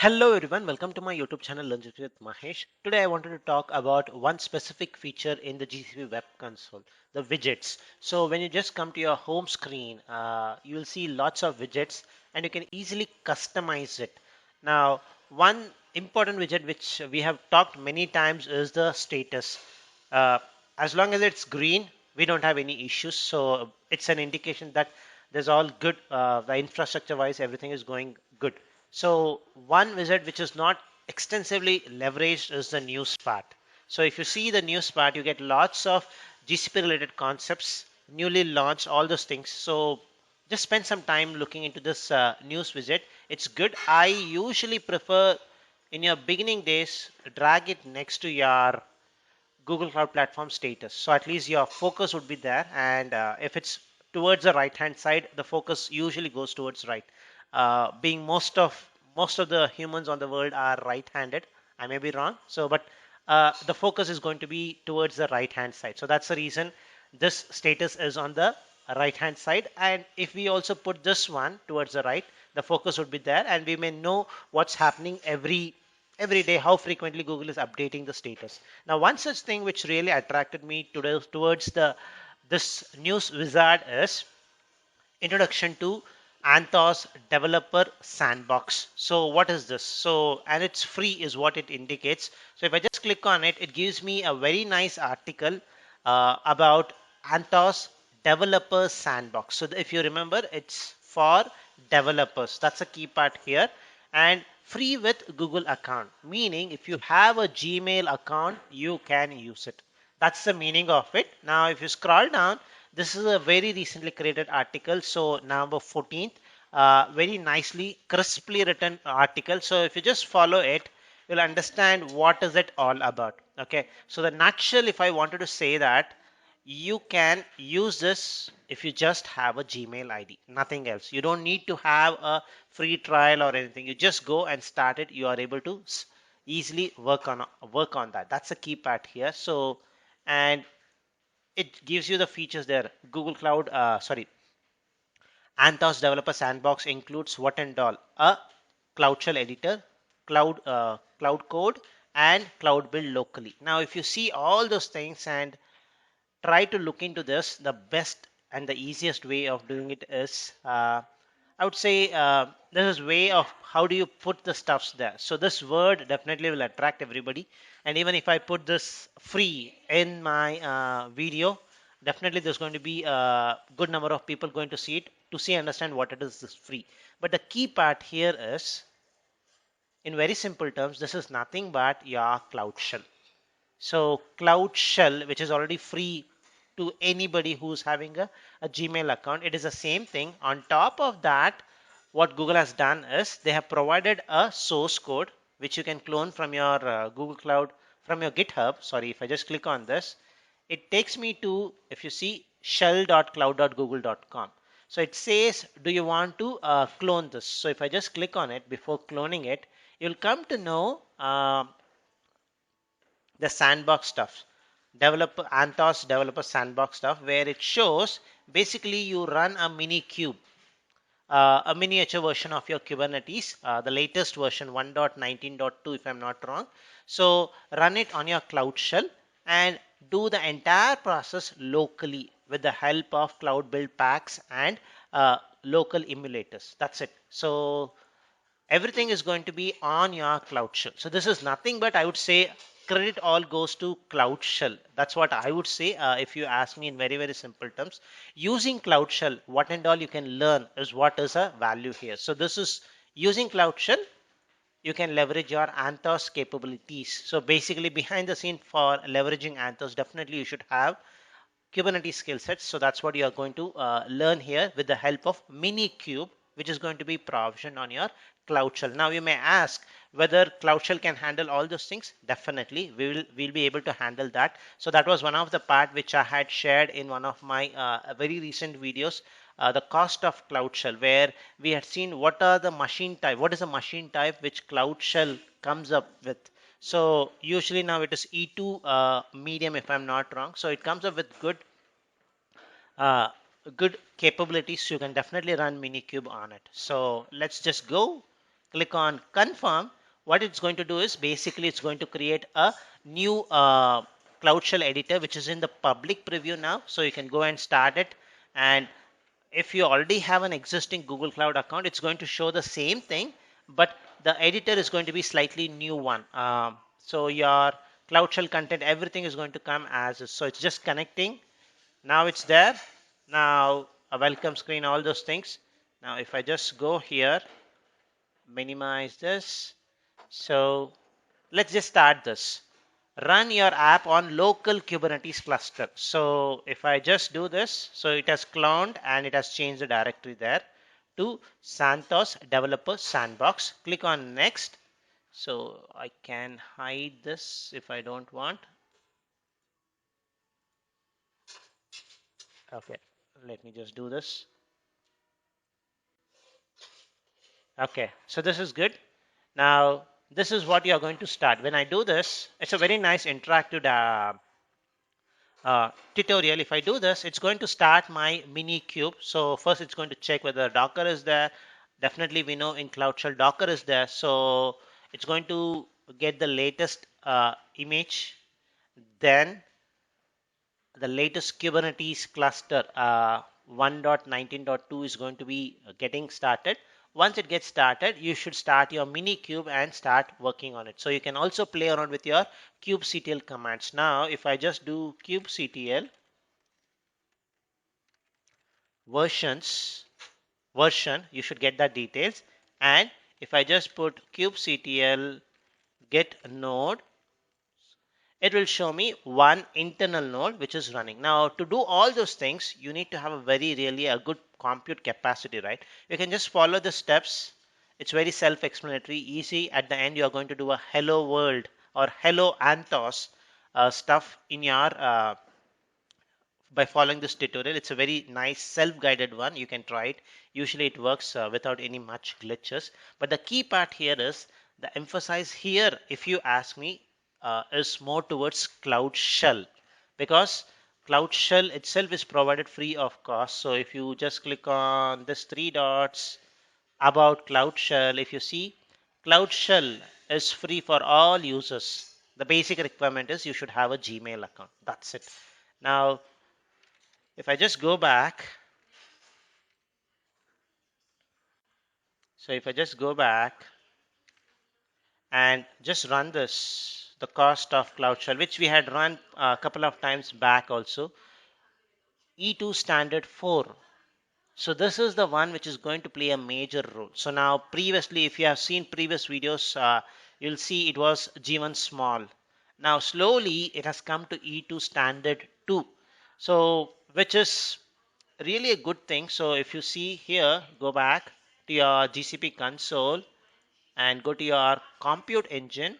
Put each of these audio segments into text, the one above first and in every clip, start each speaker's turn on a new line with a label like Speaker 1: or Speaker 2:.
Speaker 1: Hello everyone, welcome to my YouTube channel Learn with Mahesh. Today I wanted to talk about one specific feature in the GCP web console, the widgets. So when you just come to your home screen, you will see lots of widgets and you can easily customize it. Now, one important widget which we have talked many times is the status. Uh, as long as it's green, we don't have any issues. So it's an indication that there's all good. The infrastructure wise, everything is going good. So one widget which is not extensively leveraged is the news part. So if you see the news part, you get lots of GCP related concepts, newly launched, all those things. So just spend some time looking into this news widget. It's good. I usually prefer in your beginning days, drag it next to your Google Cloud Platform status. So at least your focus would be there. And if it's towards the right hand side, the focus usually goes towards right. Being most of the humans on the world are right-handed. I may be wrong. So, but the focus is going to be towards the right hand side. So that's the reason this status is on the right hand side. And if we also put this one towards the right, the focus would be there, and we may know what's happening every day, how frequently Google is updating the status. Now, one such thing which really attracted me towards the this news wizard is introduction to Anthos Developer Sandbox. So what is this? So, and it's free is what it indicates. So if I just click on it, it gives me a very nice article about Anthos Developer Sandbox. So if you remember, it's for developers. That's a key part here. And free with Google account, meaning if you have a Gmail account, you can use it. That's the meaning of it. Now, if you scroll down, this is a very recently created article. So November 14th, very nicely, crisply written article. So if you just follow it, you'll understand what is it all about. Okay. So the nutshell, if I wanted to say that, you can use this if you just have a Gmail ID, nothing else. You don't need to have a free trial or anything. You just go and start it. You are able to easily work on that. That's a key part here. So, and it gives you the features there. Google Cloud, Anthos Developer Sandbox includes what and all? A Cloud Shell editor, Cloud Code, and Cloud Build locally. Now, if you see all those things and try to look into this, the best and the easiest way of doing it is I would say this is way of how do you put the stuffs there. So this word definitely will attract everybody, and even if I put this free in my video, definitely there's going to be a good number of people going to see it to see understand what it is this free. But the key part here is, in very simple terms, this is nothing but your Cloud Shell. So Cloud Shell, which is already free to anybody who's having a Gmail account, it is the same thing. On top of that, what Google has done is they have provided a source code which you can clone from your Google Cloud, from your GitHub. Sorry, if I just click on this, it takes me to, if you see, shell.cloud.google.com. So it says, do you want to clone this? So if I just click on it before cloning it, you'll come to know the sandbox stuff, developer Anthos developer sandbox stuff, where it shows basically you run a mini cube, a miniature version of your Kubernetes, the latest version 1.19.2 if I'm not wrong. So run it on your Cloud Shell and do the entire process locally with the help of Cloud Build packs and local emulators. That's it. So everything is going to be on your Cloud Shell. So this is nothing but, I would say, credit all goes to Cloud Shell. That's what I would say. If you ask me in very, very simple terms, using Cloud Shell, what and all you can learn is what is a value here. So this is using Cloud Shell, you can leverage your Anthos capabilities. So basically behind the scene for leveraging Anthos, definitely you should have Kubernetes skill sets. So that's what you are going to learn here with the help of Minikube, which is going to be provisioned on your Cloud Shell. Now you may ask whether Cloud Shell can handle all those things. Definitely, we'll be able to handle that. So that was one of the part which I had shared in one of my very recent videos. The cost of Cloud Shell, where we had seen what are the machine type, what is a machine type which Cloud Shell comes up with. So usually now it is E2 medium if I'm not wrong. So it comes up with uh, good capabilities. You can definitely run Minikube on it. So let's just go click on confirm, what it's going to do is basically it's going to create a new Cloud Shell editor, which is in the public preview now. So you can go and start it. And if you already have an existing Google Cloud account, it's going to show the same thing, but the editor is going to be slightly new one. So your Cloud Shell content, everything is going to come as is. So it's just connecting. Now it's there. Now a welcome screen, all those things. Now if I just go here, minimize this. So let's just start this. Run your app on local Kubernetes cluster. So if I just do this, so it has cloned and it has changed the directory there to Santos Developer Sandbox. Click on next. So I can hide this if I don't want. Okay, let me just do this. Okay, so this is good. Now this is what you are going to start. When I do this, it's a very nice interactive tutorial. If I do this, it's going to start my Minikube. So first it's going to check whether Docker is there. Definitely we know in Cloud Shell Docker is there. So it's going to get the latest image. Then the latest Kubernetes cluster 1.19.2 is going to be getting started. Once it gets started, you should start your Minikube and start working on it. So you can also play around with your kubectl commands. Now, if I just do kubectl version, you should get that details. And if I just put kubectl get node, it will show me one internal node which is running. Now to do all those things, you need to have a really a good compute capacity, right? You can just follow the steps. It's very self-explanatory, easy. At the end, you are going to do a hello world or hello Anthos stuff in your by following this tutorial. It's a very nice self-guided one. You can try it. Usually it works without any much glitches. But the key part here is the emphasis here, if you ask me, is more towards Cloud Shell, because Cloud Shell itself is provided free of cost. So if you just click on this three dots about Cloud Shell, if you see, Cloud Shell is free for all users. The basic requirement is you should have a Gmail account. That's it. Now if I just go back, so if I just go back and just run this, the cost of Cloud Shell, which we had run a couple of times back also, E2 standard 4. So this is the one which is going to play a major role. So now previously, if you have seen previous videos, you'll see it was G1 small. Now slowly it has come to E2 standard 2. So which is really a good thing. So if you see here, go back to your GCP console and go to your compute engine.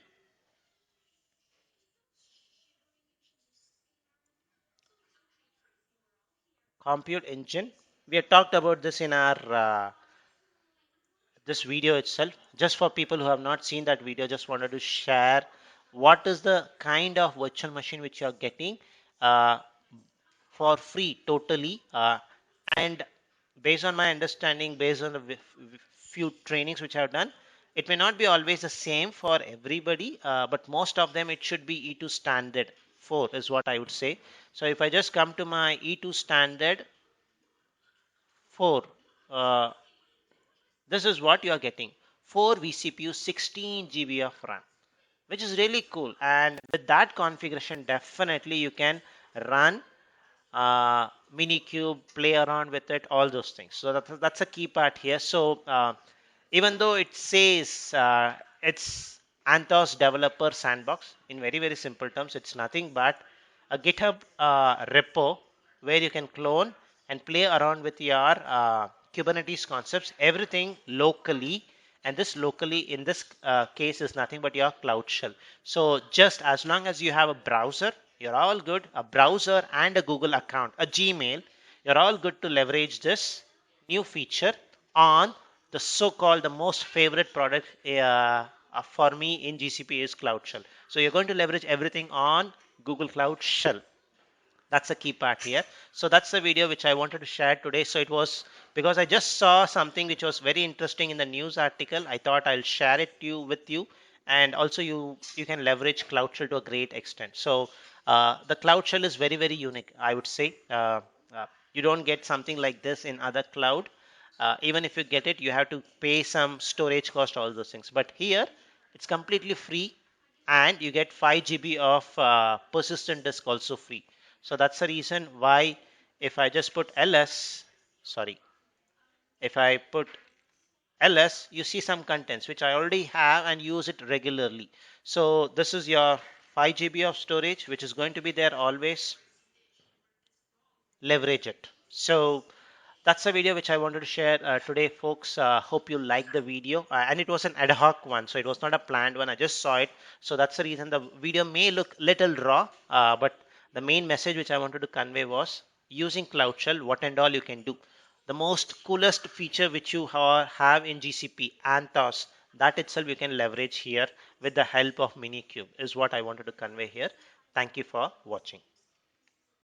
Speaker 1: Compute engine. We have talked about this in our this video itself. Just for people who have not seen that video, just wanted to share what is the kind of virtual machine which you are getting uh, for free totally. And based on my understanding, based on the few trainings which I've done, it may not be always the same for everybody, but most of them it should be E2 standard 4 is what I would say. So if I just come to my E2 standard 4, uh, this is what you are getting: 4 vCPU, 16 GB of RAM, which is really cool. And with that configuration, definitely you can run Minikube, play around with it, all those things. So that's a key part here. So even though it says it's Anthos Developer Sandbox, in very simple terms, it's nothing but a GitHub repo where you can clone and play around with your Kubernetes concepts, everything locally. And this locally in this case is nothing but your Cloud Shell. So just as long as you have a browser, you're all good. A browser and a Google account, a Gmail, you're all good to leverage this new feature on the so-called the most favorite product for me in GCP is Cloud Shell. So you're going to leverage everything on Google Cloud Shell. That's the key part here. So that's the video which I wanted to share today. So it was because I just saw something which was very interesting in the news article. I thought I'll share it to you with you, and also you can leverage Cloud Shell to a great extent. So the Cloud Shell is very unique, I would say. You don't get something like this in other cloud. Even if you get it, you have to pay some storage cost, all those things. But here, it's completely free, and you get 5 GB of persistent disk also free. So that's the reason why if I just put ls, sorry, if I put ls, you see some contents which I already have and use it regularly. So this is your 5 GB of storage, which is going to be there always. Leverage it. So that's a video which I wanted to share today, folks. Hope you liked the video, and it was an ad hoc one, so it was not a planned one. I just saw it, so that's the reason the video may look little raw, but the main message which I wanted to convey was using Cloud Shell, what and all you can do. The most coolest feature which you have in GCP, Anthos, that itself you can leverage here with the help of Minikube, is what I wanted to convey here. Thank you for watching.